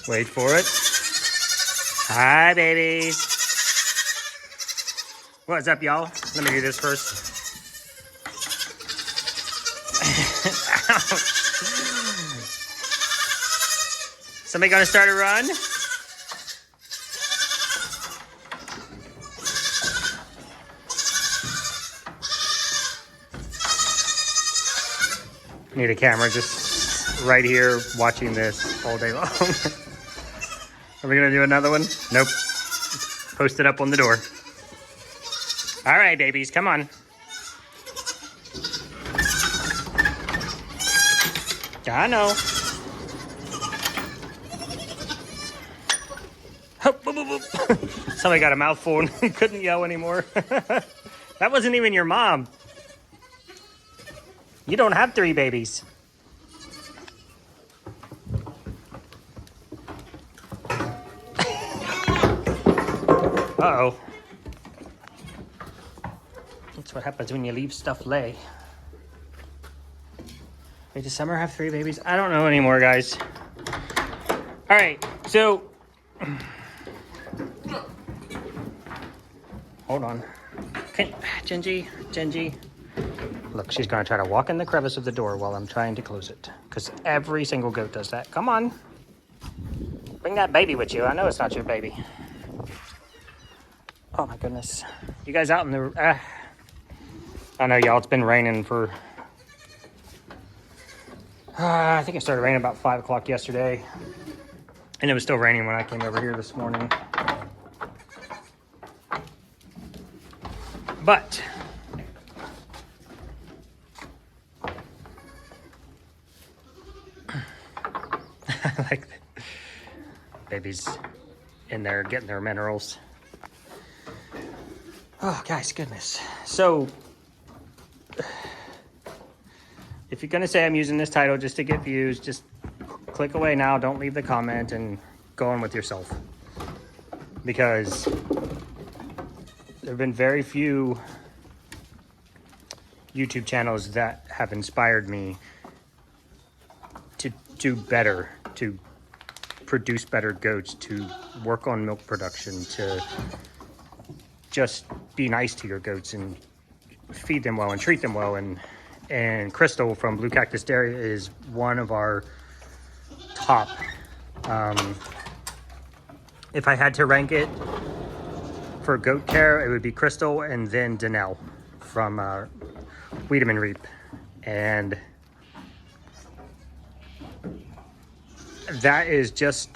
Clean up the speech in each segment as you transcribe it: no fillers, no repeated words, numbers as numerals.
Wait for it. Hi, babies. What's up, y'all? Let me do this first. Somebody gonna start a run? Need a camera just right here watching this all day long. Are we gonna do another one? Nope. Post it up on the door. All right, babies, come on. I know. Somebody got a mouthful and couldn't yell anymore. That wasn't even your mom. You don't have 3 babies. Uh-oh. That's what happens when you leave stuff lay. Wait, does Summer have 3 babies? I don't know anymore, guys. All right, so... Hold on. Gingy. Look, she's gonna try to walk in the crevice of the door while I'm trying to close it. Because every single goat does that. Come on. Bring that baby with you. I know it's not your baby. Oh my goodness. You guys out in the... I know, y'all, it's been raining for... I think it started raining about 5 o'clock yesterday. And it was still raining when I came over here this morning. But... I like that. Babies in there getting their minerals. Oh, guys, goodness. So, if you're going to say I'm using this title just to get views, just click away now. Don't leave the comment and go on with yourself. Because there have been very few YouTube channels that have inspired me to do better, to produce better goats, to work on milk production, to just be nice to your goats and feed them well and treat them well. And Crystal from Blue Cactus Dairy is one of our top. If I had to rank it for goat care, it would be Crystal and then Danelle from Weed and Reap. And that is just,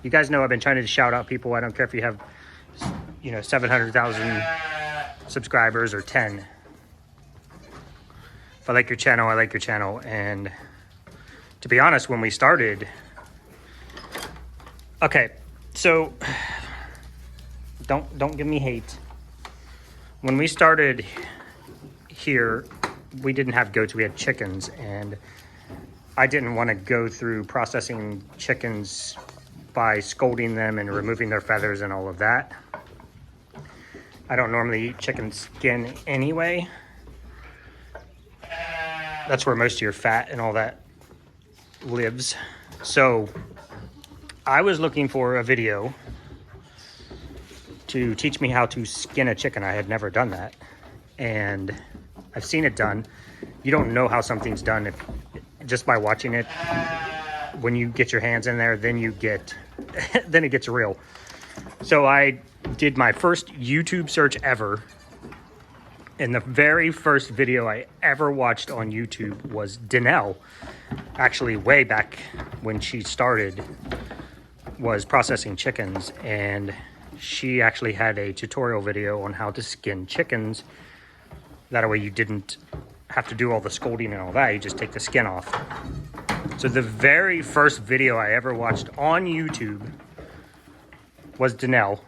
you guys know I've been trying to shout out people. I don't care if you have, 700,000 subscribers or 10. If I like your channel, I like your channel. And to be honest, when we started, okay, so don't give me hate. When we started here, we didn't have goats, we had chickens, and I didn't want to go through processing chickens by scolding them and removing their feathers and all of that. I don't normally eat chicken skin anyway. That's where most of your fat and all that lives. So I was looking for a video to teach me how to skin a chicken. I had never done that. And I've seen it done. You don't know how something's done just by watching it. When you get your hands in there, then you get, then it gets real. So I did my first YouTube search ever. And the very first video I ever watched on YouTube was Danelle. Actually, way back when she started, was processing chickens. And she actually had a tutorial video on how to skin chickens. That way you didn't have to do all the scolding and all that. You just take the skin off. So the very first video I ever watched on YouTube was Danelle.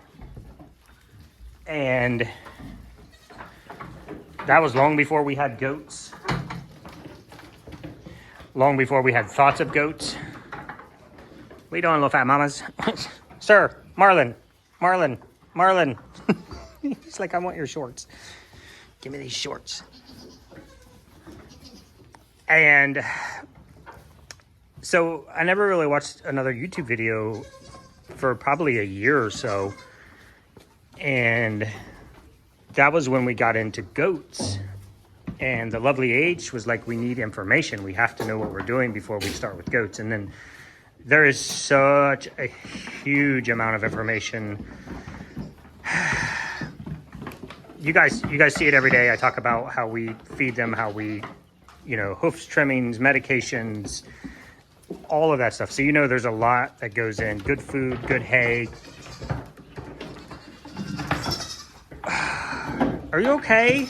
And that was long before we had goats. Long before we had thoughts of goats. What you doing, little fat mamas? Sir, Marlin. He's like, I want your shorts. Give me these shorts. And So I never really watched another YouTube video for probably a year or so. And that was when we got into goats. And the lovely H was like, we need information. We have to know what we're doing before we start with goats. And then there is such a huge amount of information. You guys see it every day. I talk about how we feed them, how we, hoofs, trimmings, medications, all of that stuff. So there's a lot that goes in. Good food, good hay. Are you okay?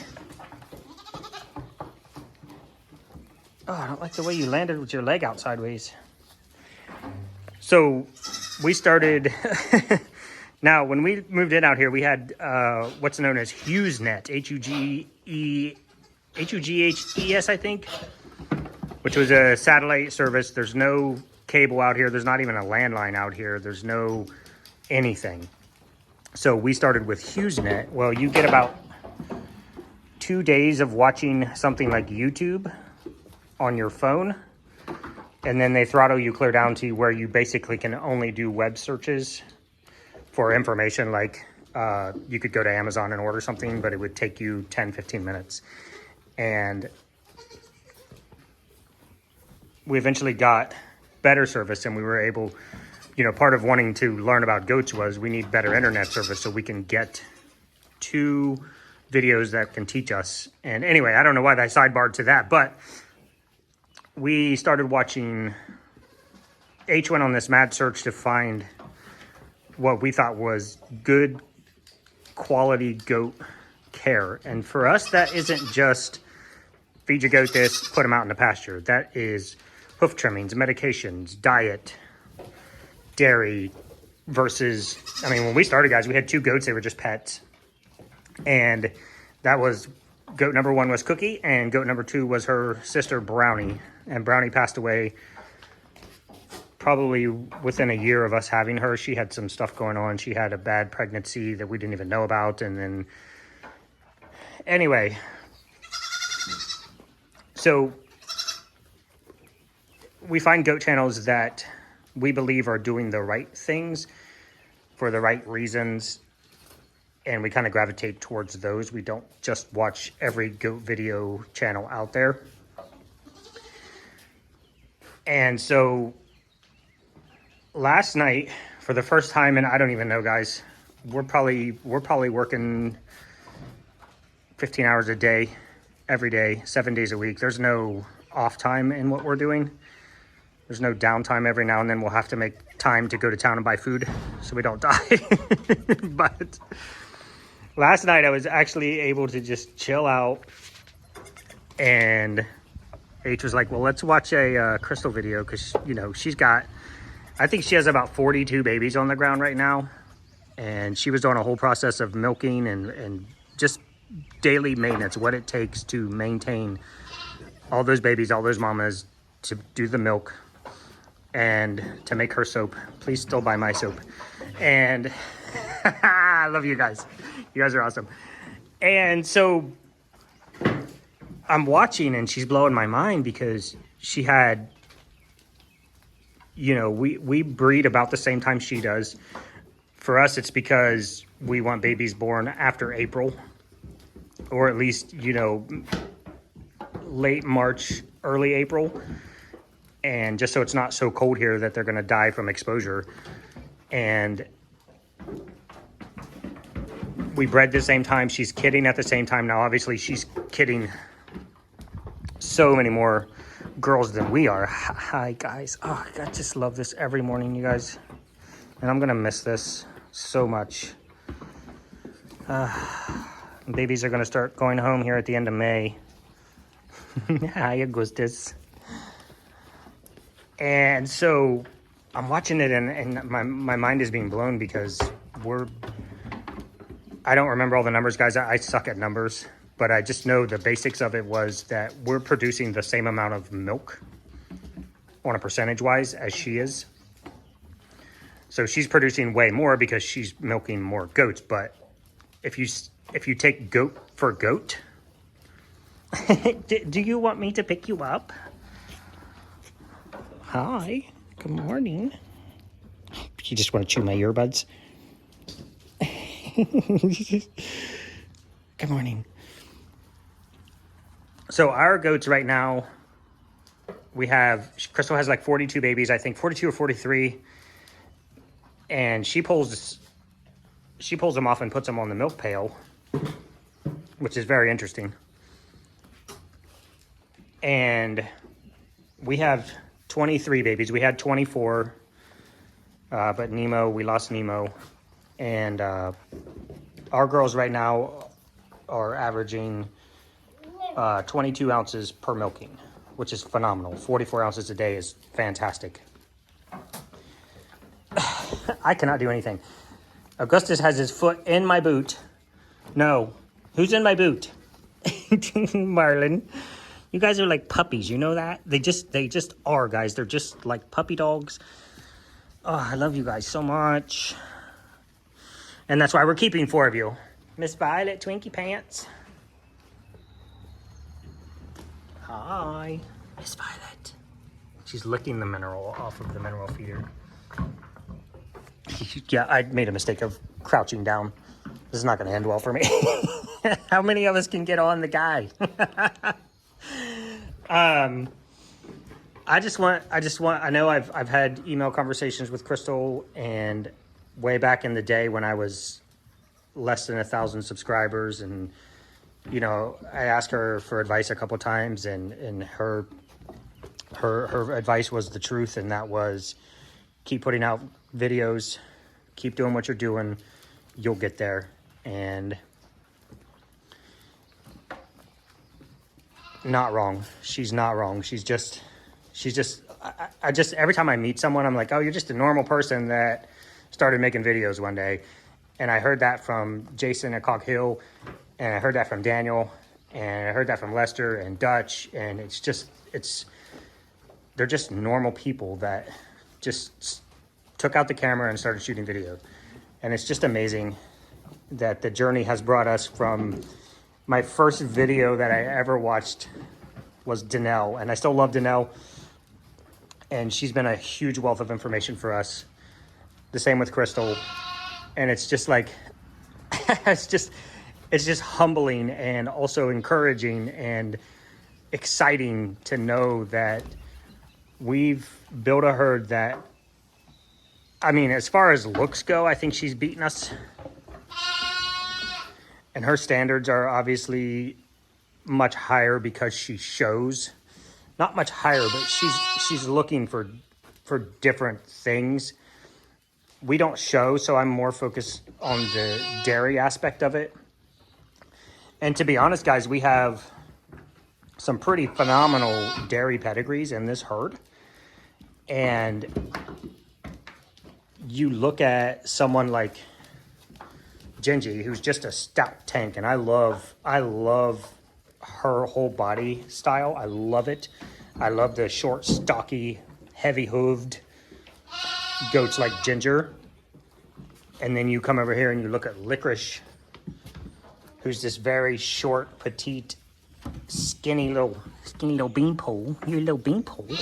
Oh, I don't like the way you landed with your leg out sideways. So we started, now when we moved in out here, we had what's known as HughesNet, H-U-G-H-E-S, I think, which was a satellite service. There's no cable out here. There's not even a landline out here. There's no anything. So we started with HughesNet. Well, you get about 2 days of watching something like YouTube on your phone, and then they throttle you clear down to where you basically can only do web searches for information. Like you could go to Amazon and order something, but it would take you 10-15 minutes. And we eventually got better service, and we were able, part of wanting to learn about goats was we need better internet service so we can get to videos that can teach us. And anyway, I don't know why I sidebarred to that, but we started watching. H went on this mad search to find what we thought was good quality goat care. And for us, that isn't just feed your goat this, put them out in the pasture. That is hoof trimmings, medications, diet, dairy, versus, when we started, guys, we had 2 goats. They were just pets. And that was, goat number 1 was Cookie, and goat number 2 was her sister Brownie. And Brownie passed away probably within a year of us having her. She had some stuff going on. She had a bad pregnancy that we didn't even know about. And then, anyway, so we find goat channels that we believe are doing the right things for the right reasons, and we kind of gravitate towards those. We don't just watch every goat video channel out there. And so last night, for the first time, and I don't even know, guys, we're probably working 15 hours a day, every day, 7 days a week. There's no off time in what we're doing. There's no downtime. Every now and then we'll have to make time to go to town and buy food so we don't die. But last night I was actually able to just chill out, and H was like, well, let's watch a Crystal video, because, she's got, I think she has about 42 babies on the ground right now. And she was doing a whole process of milking and just daily maintenance, what it takes to maintain all those babies, all those mamas, to do the milk and to make her soap. Please still buy my soap. And I love you guys. You guys are awesome. And so I'm watching, and she's blowing my mind, because she had, we breed about the same time she does. For us, it's because we want babies born after April, or at least, late March, early April. And just so it's not so cold here that they're going to die from exposure. And we bred the same time. She's kidding at the same time. Now, obviously, she's kidding so many more girls than we are. Hi, guys. Oh, I just love this every morning, you guys. And I'm going to miss this so much. Babies are going to start going home here at the end of May. Hi, Augustus. And so I'm watching it, and my mind is being blown, because I don't remember all the numbers, guys. I suck at numbers, but I just know the basics of it was that we're producing the same amount of milk on a percentage wise as she is. So she's producing way more because she's milking more goats. But if you take goat for goat, do you want me to pick you up? Hi. Good morning. You just want to chew my earbuds? Good morning. So our goats right now, we have, Crystal has like 42 babies, I think 42 or 43. And she pulls them off and puts them on the milk pail, which is very interesting. And we have 23 babies. We had 24, but we lost Nemo. And our girls right now are averaging 22 ounces per milking, which is phenomenal. 44 ounces a day is fantastic. I cannot do anything. Augustus has his foot in my boot. No. Who's in my boot? Marlon. You guys are like puppies, you know that? They just are, guys. They're just like puppy dogs. Oh, I love you guys so much. And that's why we're keeping 4 of you. Miss Violet, Twinkie Pants. Hi. Miss Violet. She's licking the mineral off of the mineral feeder. Yeah, I made a mistake of crouching down. This is not going to end well for me. How many of us can get on the guy? I know I've had email conversations with Crystal, and way back in the day when I was less than 1,000 subscribers, and you know, I asked her for advice a couple times, and her advice was the truth, and that was keep putting out videos, keep doing what you're doing, you'll get there. And not wrong. She's not wrong. She's just I just every time I meet someone, I'm like, oh, you're just a normal person that started making videos one day. And I heard that from Jason at Cog Hill, and I heard that from Daniel, and I heard that from Lester and Dutch, and they're just normal people that just took out the camera and started shooting videos. And it's just amazing that the journey has brought us from my first video that I ever watched was Danelle, and I still love Danelle, and she's been a huge wealth of information for us. The same with Crystal, and it's just like, it's just humbling and also encouraging and exciting to know that we've built a herd that, I mean, as far as looks go, I think she's beaten us. And her standards are obviously much higher because she shows. Not much higher, but she's looking for different things. We don't show, so I'm more focused on the dairy aspect of it. And to be honest, guys, we have some pretty phenomenal dairy pedigrees in this herd. And you look at someone like Gingy, who's just a stout tank, and I love her whole body style. I love it. I love the short, stocky, heavy-hooved goats like Ginger. And then you come over here and you look at Licorice, who's this very short, petite, skinny little beanpole. You're a little beanpole.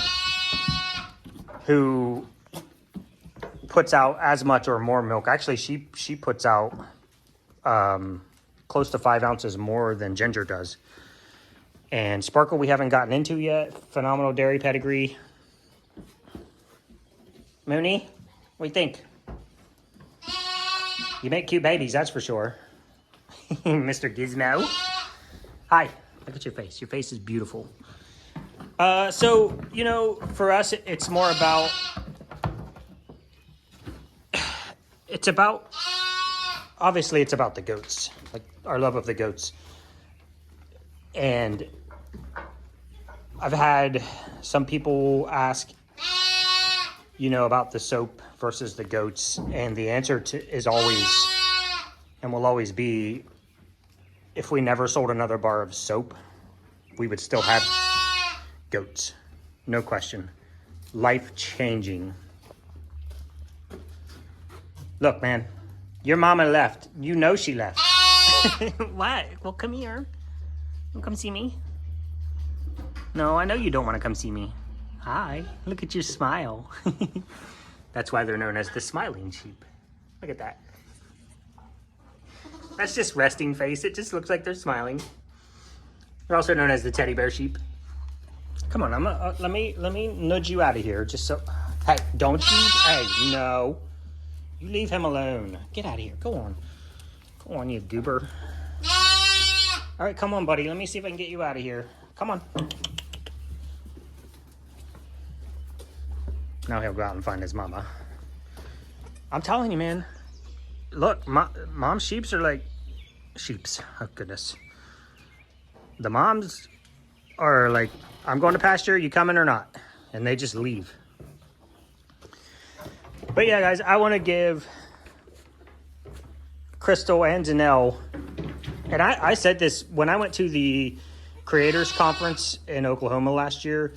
Who puts out as much or more milk. Actually, she puts out close to 5 ounces more than Ginger does. And Sparkle we haven't gotten into yet. Phenomenal dairy pedigree. Mooney, what do you think? You make cute babies, that's for sure. Mr. Gizmo. Hi, look at your face. Your face is beautiful. So, you know, for us, it's more about... Obviously, it's about the goats. Like, our love of the goats. And I've had some people ask, you know, about the soap versus the goats. And the answer is always, and will always be, if we never sold another bar of soap, we would still have goats. No question. Life-changing. Look, man, your mama left. You know she left. What? Well, come here. You come see me? No, I know you don't want to come see me. Hi, look at your smile. That's why they're known as the smiling sheep. Look at that. That's just resting face. It just looks like they're smiling. They're also known as the teddy bear sheep. Come on, let me nudge you out of here, just so. Hey, don't you? Hey, no. You leave him alone. Get out of here. Go on. Go on, you goober. All right, come on, buddy. Let me see if I can get you out of here. Come on. Now he'll go out and find his mama. I'm telling you, man. Look, mom sheeps are like sheeps. Oh, goodness. The moms are like, I'm going to pasture. You coming or not? And they just leave. But yeah, guys, I want to give Crystal and Janelle, and I said this when I went to the Creators Conference in Oklahoma last year.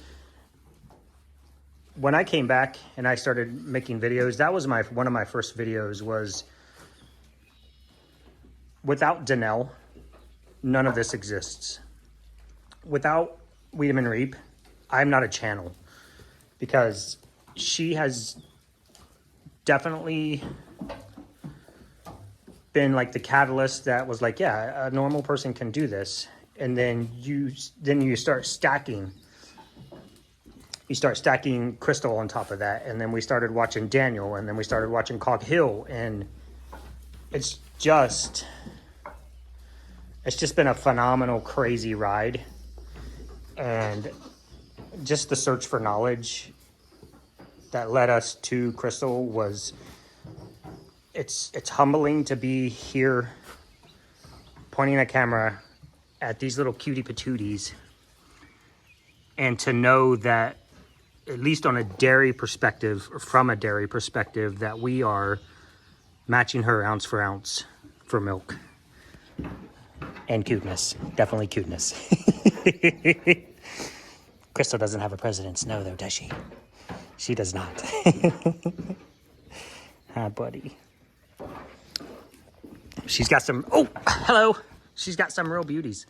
When I came back and I started making videos, that was one of my first videos was, without Janelle, none of this exists. Without Wiedemann Reap, I'm not a channel, because she has definitely been like the catalyst that was like, yeah, a normal person can do this. And then you start stacking. You start stacking Crystal on top of that. And then we started watching Daniel, and then we started watching Cog Hill, and it's just been a phenomenal, crazy ride. And just the search for knowledge that led us to Crystal was, it's humbling to be here pointing a camera at these little cutie patooties, and to know that, at least on a dairy perspective, or from a dairy perspective, that we are matching her ounce for ounce for milk. And cuteness. Definitely cuteness. Crystal doesn't have a president's no, though, does she? She does not. Hi, buddy. She's got some... Oh, hello. She's got some real beauties.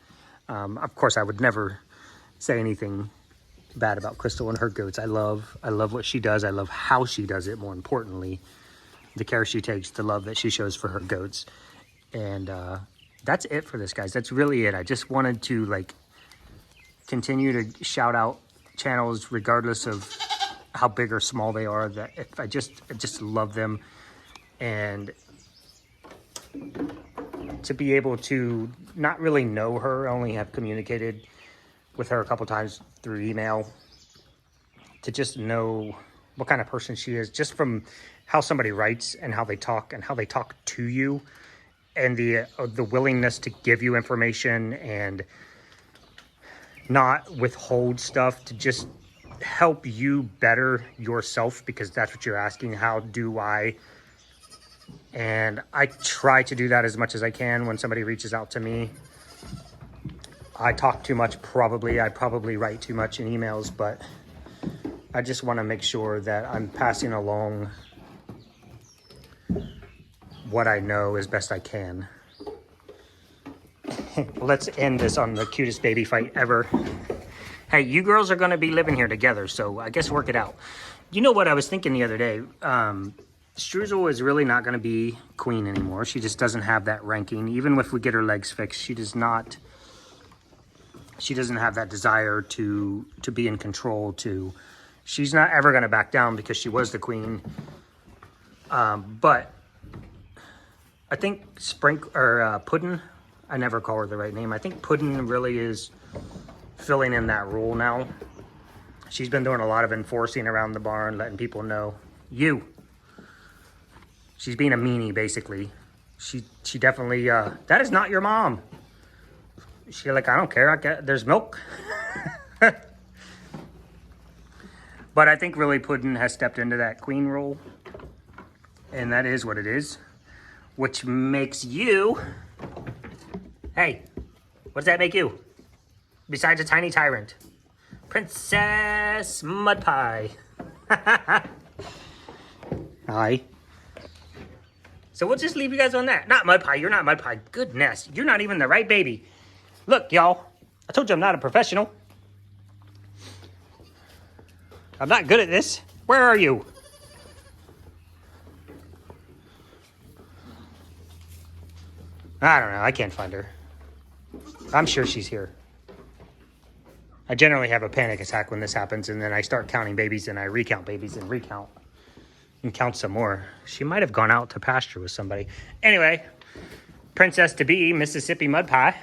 Of course, I would never say anything bad about Crystal and her goats. I love what she does. I love how she does it, more importantly. The care she takes, the love that she shows for her goats. And that's it for this, guys. That's really it. I just wanted to, like, continue to shout out channels regardless of how big or small they are. That if I just love them, and to be able to not really know her, only have communicated with her a couple times through email, to just know what kind of person she is, just from how somebody writes and how they talk to you, and the willingness to give you information and not withhold stuff, to just help you better yourself, because that's what you're asking. How do I? And I try to do that as much as I can when somebody reaches out to me. I talk too much, probably. I probably write too much in emails, but I just want to make sure that I'm passing along what I know as best I can. Let's end this on the cutest baby fight ever. Hey, you girls are going to be living here together, so I guess work it out. You know what I was thinking the other day? Streusel is really not going to be queen anymore. She just doesn't have that ranking. Even if we get her legs fixed, she doesn't have that desire to be in control. She's not ever going to back down, because she was the queen. But I think Puddin', I never call her the right name. I think Puddin' really is filling in that role now. She's been doing a lot of enforcing around the barn, letting people know. She's being a meanie, basically. She definitely, that is not your mom. She's like, I don't care, there's milk. But I think really Puddin' has stepped into that queen role. And that is what it is. Which makes you... Hey, what does that make you? Besides a tiny tyrant. Princess Mud Pie. Hi. So we'll just leave you guys on that. Not Mud Pie, you're not Mud Pie. Goodness, you're not even the right baby. Look, y'all, I told you I'm not a professional. I'm not good at this. Where are you? I don't know. I can't find her. I'm sure she's here. I generally have a panic attack when this happens, and then I start counting babies, and I recount babies and recount and count some more. She might have gone out to pasture with somebody. Anyway, Princess to be, Mississippi Mud Pie.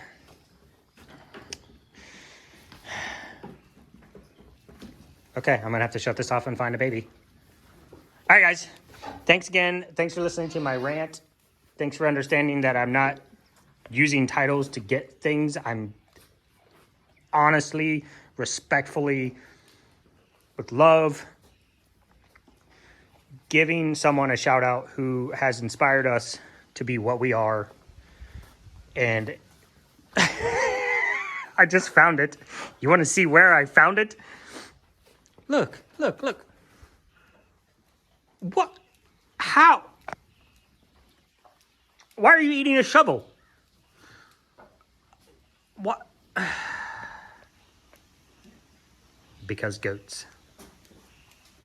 Okay, I'm gonna have to shut this off and find a baby. All right, guys. Thanks again. Thanks for listening to my rant. Thanks for understanding that I'm not using titles to get things. I'm honestly, respectfully, with love, giving someone a shout out who has inspired us to be what we are. And I just found it. You want to see where I found it? Look, look, look. What? How? Why are you eating a shovel? What? Because goats.